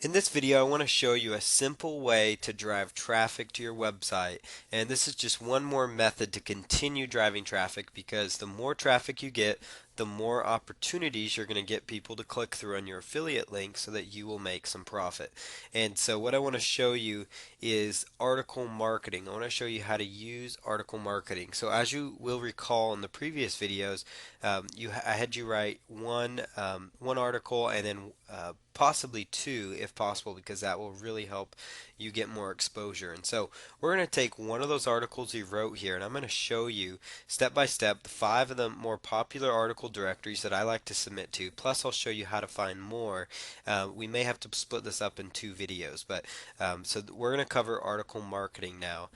In this video, I want to show you a simple way to drive traffic to your website. And this is just one more method to continue driving traffic because the more traffic you get, the more opportunities you're going to get people to click through on your affiliate link so that you will make some profit. And so what I want to show you is article marketing. I want to show you how to use article marketing. So as you will recall in the previous videos, I had you write one article and then possibly two if possible, because that will really help you get more exposure. And so we're going to take one of those articles you wrote here, and I'm going to show you step by step the 5 of the more popular article directories that I like to submit to. Plus, I'll show you how to find more. We may have to split this up in 2 videos, but we're going to cover article marketing now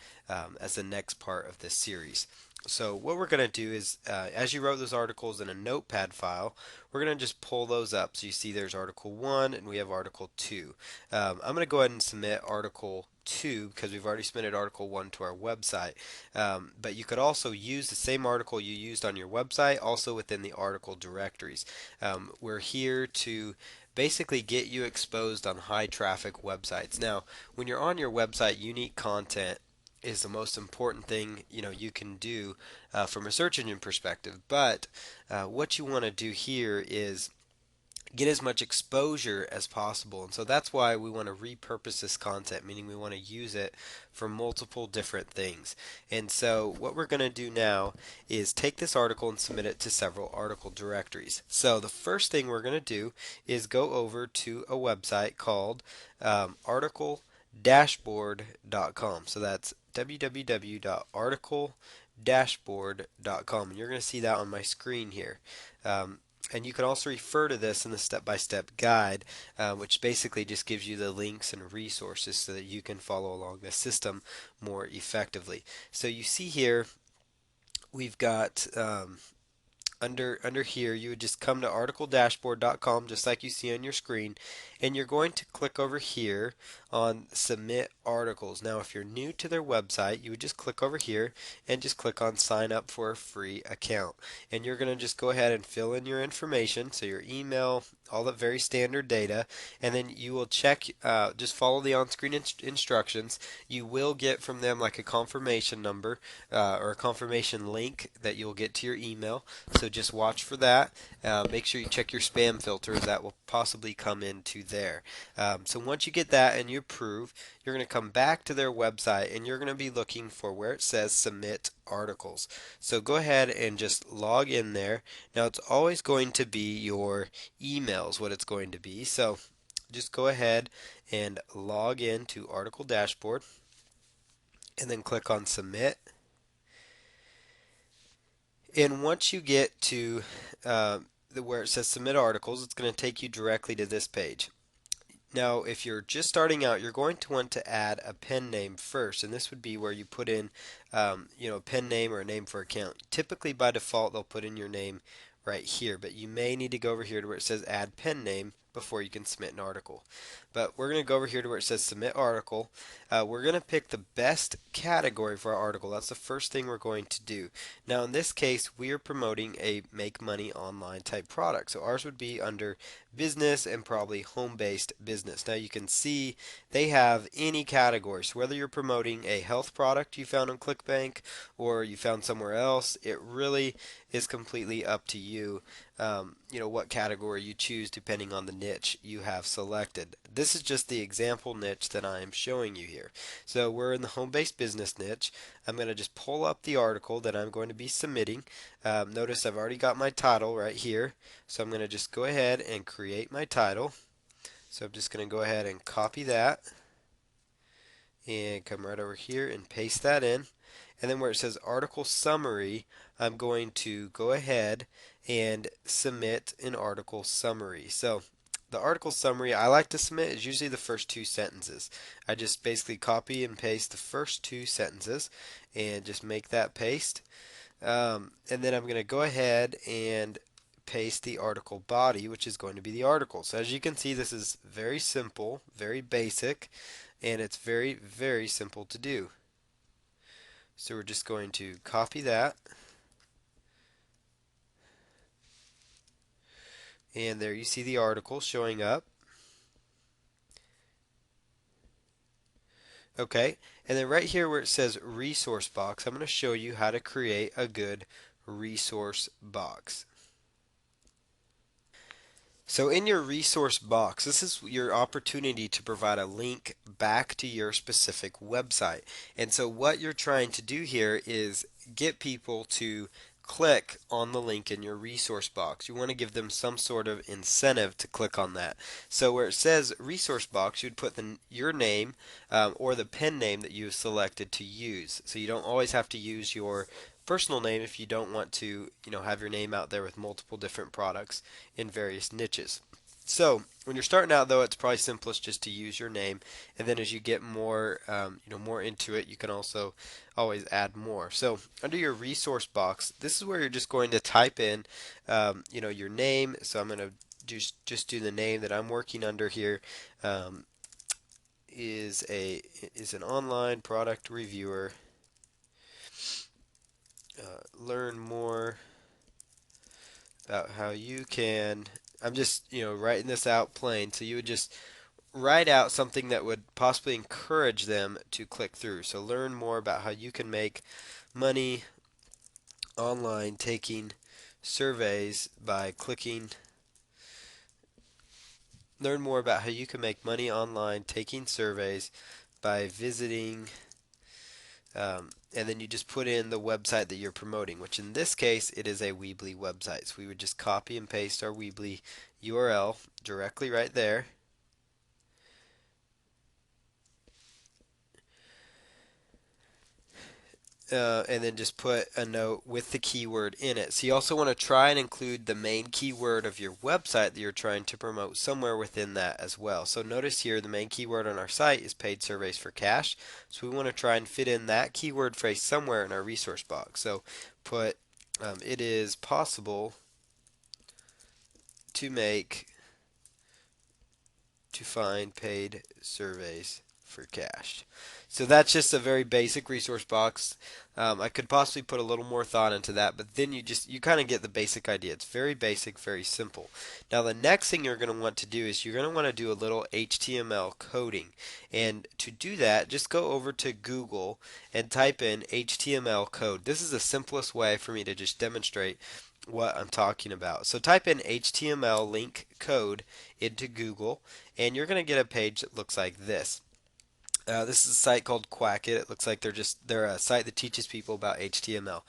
as the next part of this series. So what we're going to do is, as you wrote those articles in a notepad file, we're going to just pull those up. So you see there's article 1 and we have article 2. I'm going to go ahead and submit article 2 because we've already submitted article 1 to our website. But you could also use the same article you used on your website also within the article directories. We're here to basically get you exposed on high traffic websites. Now, when you're on your website, unique content is the most important thing you can do from a search engine perspective. But what you want to do here is get as much exposure as possible. And so that's why we want to repurpose this content, meaning we want to use it for multiple different things. And so what we're going to do now is take this article and submit it to several article directories. So the first thing we're going to do is go over to a website called articledashboard.com. So that's www.articledashboard.com. And you're going to see that on my screen here. And you can also refer to this in the step-by-step guide, which basically just gives you the links and resources so that you can follow along the system more effectively. So you see here we've got under here, you would just come to articledashboard.com just like you see on your screen, and you're going to click over here on submit articles. Now if you're new to their website, you would just click over here and just click on sign up for a free account, and you're going to just go ahead and fill in your information, so your email, all the very standard data, and then you will check, just follow the on-screen instructions. You will get from them like a confirmation number or a confirmation link that you'll get to your email. So just watch for that. Make sure you check your spam filter, that will possibly come into there. So once you get that and you approve, you're going to come back to their website and you're going to be looking for where it says submit articles. So go ahead and just log in there. Now it's always going to be your emails what it's going to be. So just go ahead and log in to Article Dashboard and then click on submit. And once you get to where it says submit articles, it's going to take you directly to this page. Now, if you're just starting out, you're going to want to add a pen name first, and this would be where you put in, a pen name or a name for account. Typically, by default, they'll put in your name right here, but you may need to go over here to where it says add pen name before you can submit an article. But we're going to go over here to where it says submit article. We're going to pick the best category for our article. That's the first thing we're going to do. Now, in this case, we are promoting a make money online type product. So ours would be under business and probably home-based business. Now you can see they have any category. So whether you're promoting a health product you found on ClickBank or you found somewhere else, it really is completely up to you. What category you choose depending on the niche you have selected. This is just the example niche that I am showing you here. So we're in the home-based business niche. I'm going to just pull up the article that I'm going to be submitting. Notice I've already got my title right here. So I'm going to just go ahead and create my title. So I'm just going to go ahead and copy that and come right over here and paste that in. And then where it says article summary, I'm going to go ahead and submit an article summary. So the article summary I like to submit is usually the first 2 sentences. I just basically copy and paste the first 2 sentences and just make that paste. And then I'm going to go ahead and paste the article body, which is going to be the article. So as you can see, this is very simple, very basic, and it's very, very simple to do. So we're just going to copy that. And there you see the article showing up. Okay, and then right here where it says resource box, I'm going to show you how to create a good resource box. So in your resource box, this is your opportunity to provide a link back to your specific website. And so what you're trying to do here is get people to click on the link in your resource box. You want to give them some sort of incentive to click on that. So where it says resource box, you'd put your name or the pen name that you've selected to use. So you don't always have to use your personal name if you don't want to, have your name out there with multiple different products in various niches. So when you're starting out, though, it's probably simplest just to use your name, and then as you get more, more into it, you can also always add more. So under your resource box, this is where you're just going to type in, your name. So I'm going to just do the name that I'm working under here. Um, is an online product reviewer. Learn more about how you can. I'm just, writing this out plain. So you would just write out something that would possibly encourage them to click through. So learn more about how you can make money online taking surveys by clicking. Learn more about how you can make money online taking surveys by visiting. And then you just put in the website that you're promoting, which in this case it is a Weebly website. So we would just copy and paste our Weebly URL directly right there. And then just put a note with the keyword in it. So you also want to try and include the main keyword of your website that you're trying to promote somewhere within that as well. So notice here the main keyword on our site is paid surveys for cash. So we want to try and fit in that keyword phrase somewhere in our resource box. So put it is possible to make to find paid surveys for cash. So that's just a very basic resource box. I could possibly put a little more thought into that, but then you kind of get the basic idea. It's very basic, very simple. Now the next thing you're going to want to do is you're going to want to do a little HTML coding. And to do that, just go over to Google and type in HTML code. This is the simplest way for me to just demonstrate what I'm talking about. So type in HTML link code into Google and you're going to get a page that looks like this. This is a site called Quackit. It looks like they're a site that teaches people about HTML.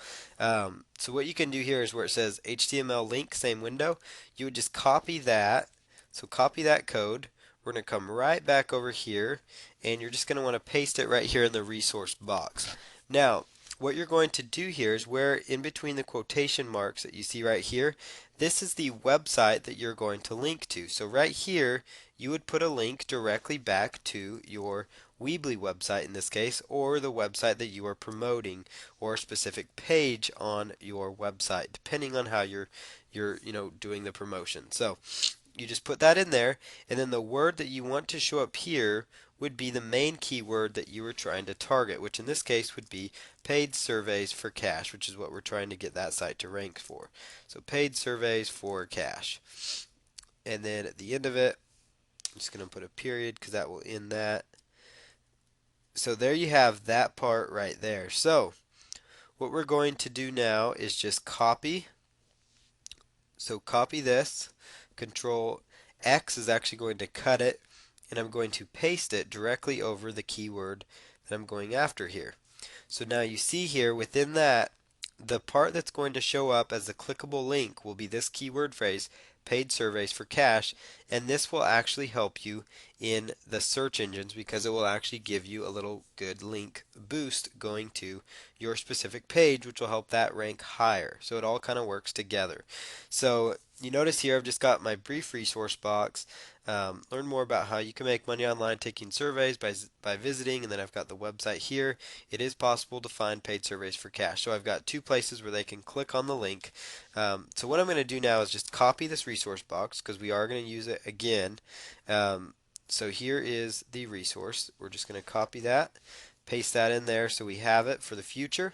So what you can do here is where it says HTML link, same window, you would just copy that. So copy that code. We're going to come right back over here, and you're just going to want to paste it right here in the resource box. Now, what you're going to do here is where in between the quotation marks that you see right here, this is the website that you're going to link to. So right here, you would put a link directly back to your Weebly website in this case, or the website that you are promoting, or a specific page on your website, depending on how you're doing the promotion. So you just put that in there, and then the word that you want to show up here would be the main keyword that you were trying to target, which in this case would be paid surveys for cash, which is what we're trying to get that site to rank for. So paid surveys for cash. And then at the end of it, I'm just going to put a period because that will end that. So there you have that part right there. So what we're going to do now is just copy. So copy this. Control X is actually going to cut it, and I'm going to paste it directly over the keyword that I'm going after here. So now you see here within that, the part that's going to show up as a clickable link will be this keyword phrase, paid surveys for cash, and this will actually help you in the search engines because it will actually give you a little good link boost going to your specific page, which will help that rank higher. So it all kind of works together. So you notice here I've just got my brief resource box. Learn more about how you can make money online taking surveys by visiting, and then I've got the website here. It is possible to find paid surveys for cash. So I've got two places where they can click on the link. So what I'm going to do now is just copy this resource box because we are going to use it again. So here is the resource. We're just going to copy that, paste that in there so we have it for the future.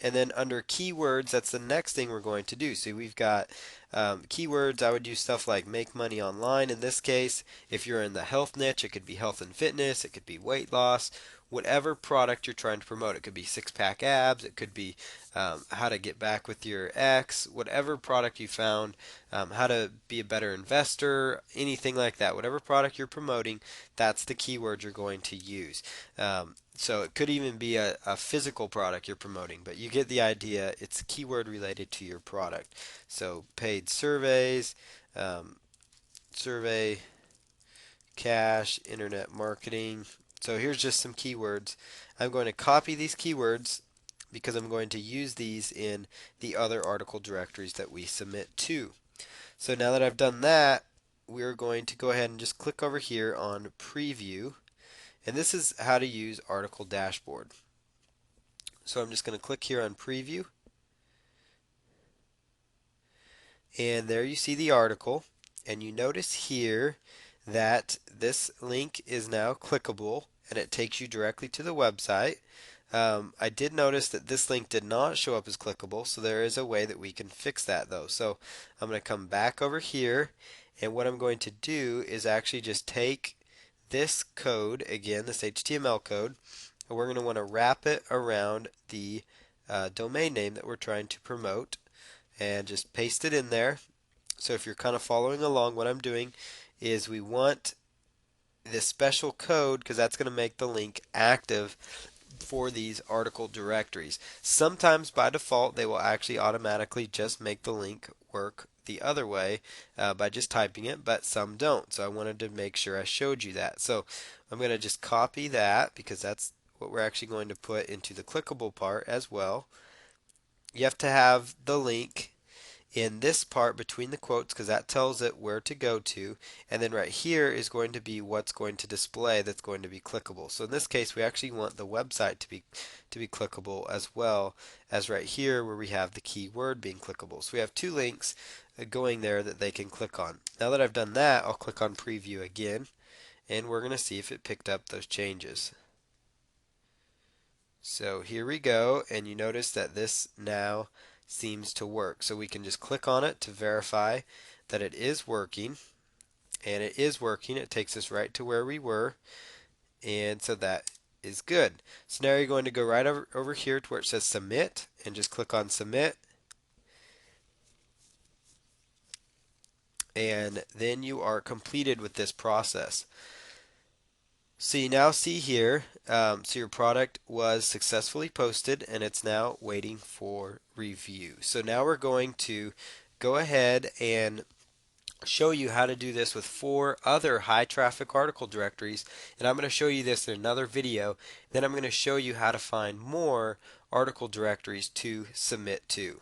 And then under keywords, that's the next thing we're going to do. So we've got Keywords, I would use stuff like make money online in this case. If you're in the health niche, it could be health and fitness, it could be weight loss, whatever product you're trying to promote. It could be six-pack abs, it could be how to get back with your ex, whatever product you found, how to be a better investor, anything like that. Whatever product you're promoting, that's the keyword you're going to use. So it could even be a physical product you're promoting, but you get the idea. It's a keyword related to your product. So paid surveys, um, survey, cash, internet marketing. So here's just some keywords. I'm going to copy these keywords because I'm going to use these in the other article directories that we submit to. So now that I've done that, we're going to go ahead and just click over here on preview. And this is how to use article dashboard. So I'm just going to click here on preview. And there you see the article. And you notice here that this link is now clickable and it takes you directly to the website. I did notice that this link did not show up as clickable, so there is a way that we can fix that though. So I'm going to come back over here, and what I'm going to do is actually just take this code, again, this HTML code, and we're going to want to wrap it around the domain name that we're trying to promote and just paste it in there. So if you're kind of following along, what I'm doing is we want this special code because that's going to make the link active for these article directories. Sometimes by default they will actually automatically just make the link work the other way by just typing it, but some don't. So I wanted to make sure I showed you that. So I'm going to just copy that because that's what we're actually going to put into the clickable part as well. You have to have the link in this part between the quotes because that tells it where to go to, and then right here is going to be what's going to display that's going to be clickable. So in this case we actually want the website to be clickable as well as right here where we have the keyword being clickable. So we have two links going there that they can click on. Now that I've done that, I'll click on preview again and we're going to see if it picked up those changes. So here we go, and you notice that this now seems to work. So we can just click on it to verify that it is working, and it is working. It takes us right to where we were, and so that is good. So now you're going to go right over here to where it says submit, and just click on submit, and then you are completed with this process. So you now see here, so your product was successfully posted and it's now waiting for review. So now we're going to go ahead and show you how to do this with 4 other high traffic article directories, and I'm going to show you this in another video. Then I'm going to show you how to find more article directories to submit to.